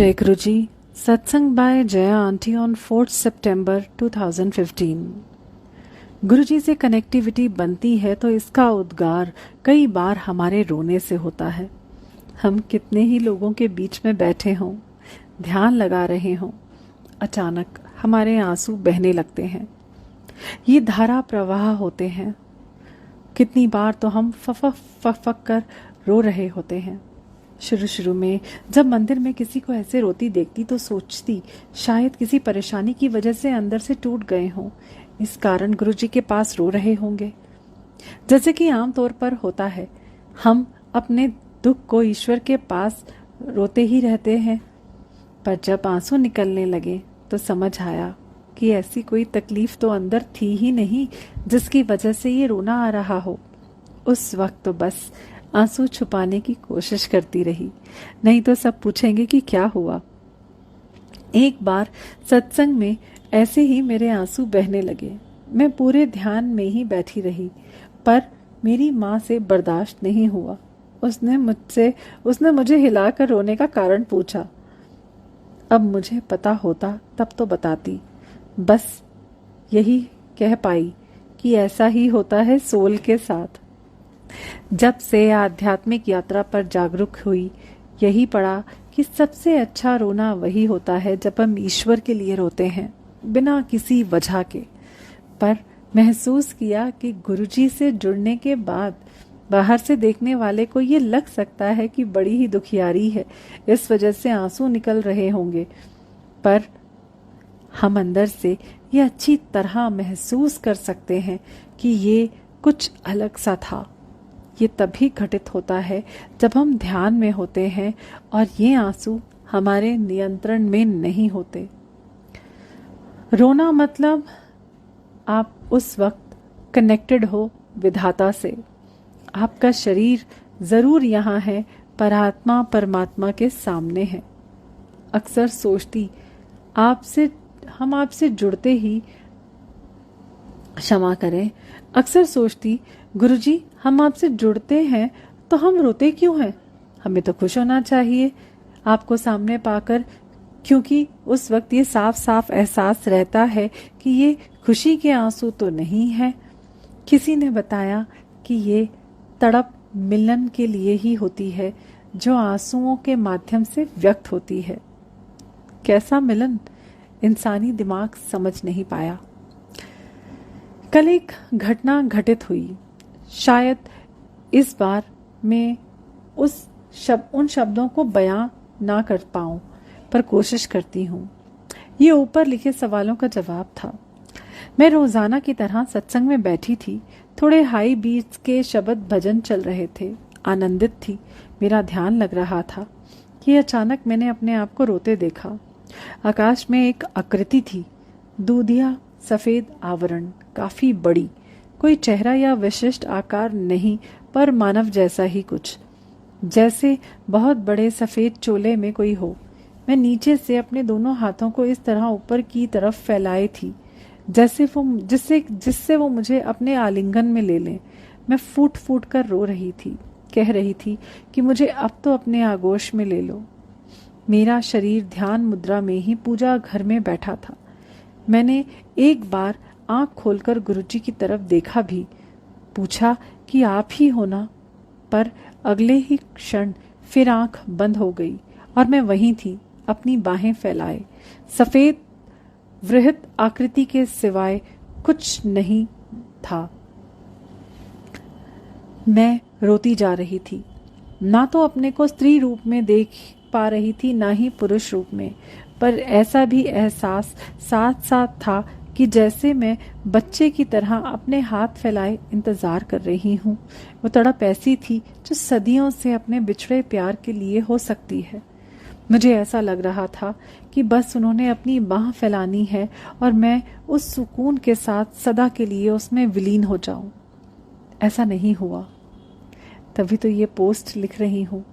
जय गुरु जी। सत्संग bye Jaya aunty on 4 सितंबर 2015। गुरु जी से कनेक्टिविटी बनती है तो इसका उद्गार कई बार हमारे रोने से होता है। हम कितने ही लोगों के बीच में बैठे हों, ध्यान लगा रहे हों, अचानक हमारे आंसू बहने लगते हैं। ये धारा प्रवाह होते हैं। कितनी बार तो हम फक कर रो रहे होते हैं। शुरू में जब मंदिर में किसी को ऐसे रोती देखती तो सोचती शायद किसी परेशानी की वजह से अंदर से टूट गए हों, इस कारण गुरु जी के पास रो रहे होंगे। जैसे कि आमतौर पर होता है, हम अपने दुख को ईश्वर के पास रोते ही रहते हैं। पर जब आंसू निकलने लगे तो समझ आया कि ऐसी कोई तकलीफ तो अंदर थी ही नहीं जिसकी वजह से ये रोना आ रहा हो। उस वक्त तो बस आंसू छुपाने की कोशिश करती रही, नहीं तो सब पूछेंगे कि क्या हुआ। एक बार सत्संग में ऐसे ही मेरे आंसू बहने लगे। मैं पूरे ध्यान में ही बैठी रही, पर मेरी माँ से बर्दाश्त नहीं हुआ। उसने मुझे हिलाकर रोने का कारण पूछा। अब मुझे पता होता तब तो बताती, बस यही कह पाई कि ऐसा ही होता है सोल के साथ। जब से आध्यात्मिक यात्रा पर जागरूक हुई, यही पढ़ा कि सबसे अच्छा रोना वही होता है जब हम ईश्वर के लिए रोते हैं, बिना किसी वजह के। पर महसूस किया कि गुरुजी से जुड़ने के बाद बाहर से देखने वाले को ये लग सकता है कि बड़ी ही दुखियारी है, इस वजह से आंसू निकल रहे होंगे। पर हम अंदर से ये अच्छी तरह महसूस कर सकते हैं कि ये कुछ अलग सा था। ये तभी घटित होता है जब हम ध्यान में होते हैं और ये आंसू हमारे नियंत्रण में नहीं होते। रोना मतलब आप उस वक्त कनेक्टेड हो विधाता से। आपका शरीर जरूर यहाँ है, पर आत्मा परमात्मा के सामने है। अक्सर सोचती हम आपसे जुड़ते ही क्षमा करें, अक्सर सोचती गुरुजी हम आपसे जुड़ते हैं तो हम रोते क्यों हैं? हमें तो खुश होना चाहिए आपको सामने पाकर, क्योंकि उस वक्त ये साफ साफ एहसास रहता है कि ये खुशी के आंसू तो नहीं है। किसी ने बताया कि ये तड़प मिलन के लिए ही होती है, जो आंसुओं के माध्यम से व्यक्त होती है। कैसा मिलन? इंसानी दिमाग समझ नहीं पाया। कल एक घटना घटित हुई। शायद इस बार मैं उन शब्दों को बयां ना कर पाऊं, पर कोशिश करती हूं। ये ऊपर लिखे सवालों का जवाब था। मैं रोजाना की तरह सत्संग में बैठी थी। थोड़े हाई बीट्स के शब्द भजन चल रहे थे। आनंदित थी, मेरा ध्यान लग रहा था कि अचानक मैंने अपने आप को रोते देखा। आकाश में एक आकृति थी, दूधिया सफेद आवरण, काफी बड़ी। कोई चेहरा या विशिष्ट आकार नहीं, पर मानव जैसा ही कुछ, जैसे बहुत बड़े सफेद चोले में कोई हो। मैं नीचे से अपने दोनों हाथों को इस तरह ऊपर की तरफ फैलाए थी जिससे वो मुझे अपने आलिंगन में ले लें। मैं फूट फूट कर रो रही थी, कह रही थी कि मुझे अब तो अपने आगोश में ले लो। मेरा शरीर ध्यान मुद्रा में ही पूजा घर में बैठा था। मैंने एक बार आंख खोलकर गुरुजी की तरफ देखा भी, पूछा कि आप ही हो ना? पर अगले ही क्षण फिर आंख बंद हो गई और मैं वहीं थी, अपनी बाहें फैलाए। सफेद वृहत आकृति के सिवाय कुछ नहीं था। मैं रोती जा रही थी। ना तो अपने को स्त्री रूप में देख पा रही थी, ना ही पुरुष रूप में, पर ऐसा भी एहसास साथ साथ था कि जैसे मैं बच्चे की तरह अपने हाथ फैलाए इंतजार कर रही हूँ। वो तड़प ऐसी थी जो सदियों से अपने बिछड़े प्यार के लिए हो सकती है। मुझे ऐसा लग रहा था कि बस उन्होंने अपनी बाह फैलानी है और मैं उस सुकून के साथ सदा के लिए उसमें विलीन हो जाऊं। ऐसा नहीं हुआ। तभी तो ये पोस्ट लिख रही हूँ।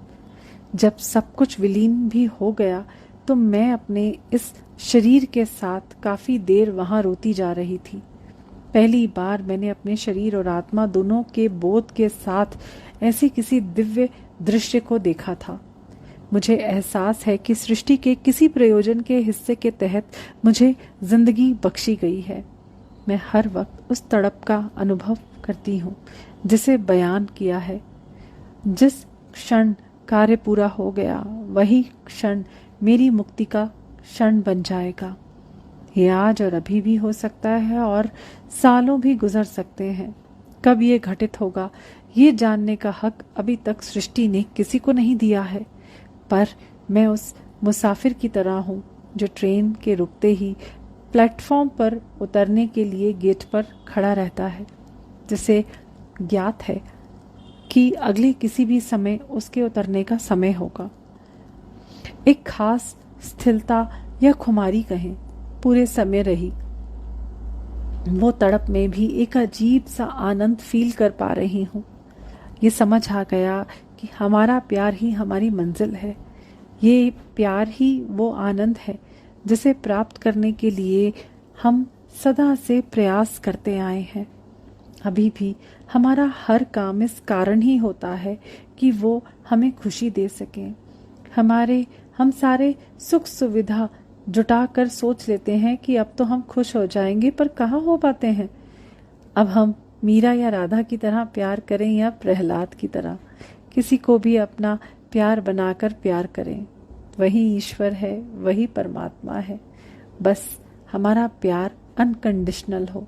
जब सब कुछ विलीन भी हो गया तो मैं अपने इस शरीर के साथ काफी देर वहां रोती जा रही थी। पहली बार मैंने अपने शरीर और आत्मा दोनों के बोध के साथ ऐसे किसी दिव्य दृश्य को देखा था। मुझे एहसास है कि सृष्टि के किसी प्रयोजन के हिस्से के तहत मुझे जिंदगी बख्शी गई है। मैं हर वक्त उस तड़प का अनुभव करती हूँ जिसे बयान किया है। जिस क्षण कार्य पूरा हो गया वही क्षण मेरी मुक्ति का क्षण बन जाएगा। ये आज और अभी भी हो सकता है और सालों भी गुजर सकते हैं। कब ये घटित होगा ये जानने का हक अभी तक सृष्टि ने किसी को नहीं दिया है, पर मैं उस मुसाफिर की तरह हूँ जो ट्रेन के रुकते ही प्लेटफॉर्म पर उतरने के लिए गेट पर खड़ा रहता है, जिसे ज्ञात है कि अगले किसी भी समय उसके उतरने का समय होगा। एक खास स्थिरता या खुमारी कहें पूरे समय रही। वो तड़प में भी एक अजीब सा आनंद फील कर पा रही हूँ। ये समझ आ गया कि हमारा प्यार ही हमारी मंजिल है। ये प्यार ही वो आनंद है जिसे प्राप्त करने के लिए हम सदा से प्रयास करते आए हैं। अभी भी हमारा हर काम इस कारण ही होता है कि वो हमें खुशी दे सकें। हम सारे सुख सुविधा जुटा कर सोच लेते हैं कि अब तो हम खुश हो जाएंगे, पर कहाँ हो पाते हैं। अब हम मीरा या राधा की तरह प्यार करें या प्रहलाद की तरह, किसी को भी अपना प्यार बनाकर प्यार करें। वही ईश्वर है, वही परमात्मा है। बस हमारा प्यार अनकंडीशनल हो।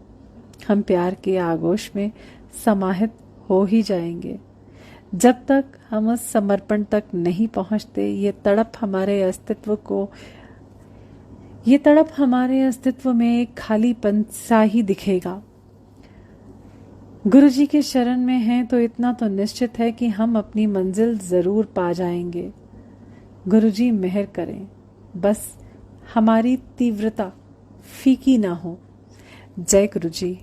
हम प्यार के आगोश में समाहित हो ही जाएंगे। जब तक हम उस समर्पण तक नहीं पहुंचते ये तड़प हमारे अस्तित्व में एक खालीपन सा ही दिखेगा। गुरुजी के शरण में हैं तो इतना तो निश्चित है कि हम अपनी मंजिल जरूर पा जाएंगे। गुरुजी मेहर करें, बस हमारी तीव्रता फीकी ना हो। जय गुरुजी।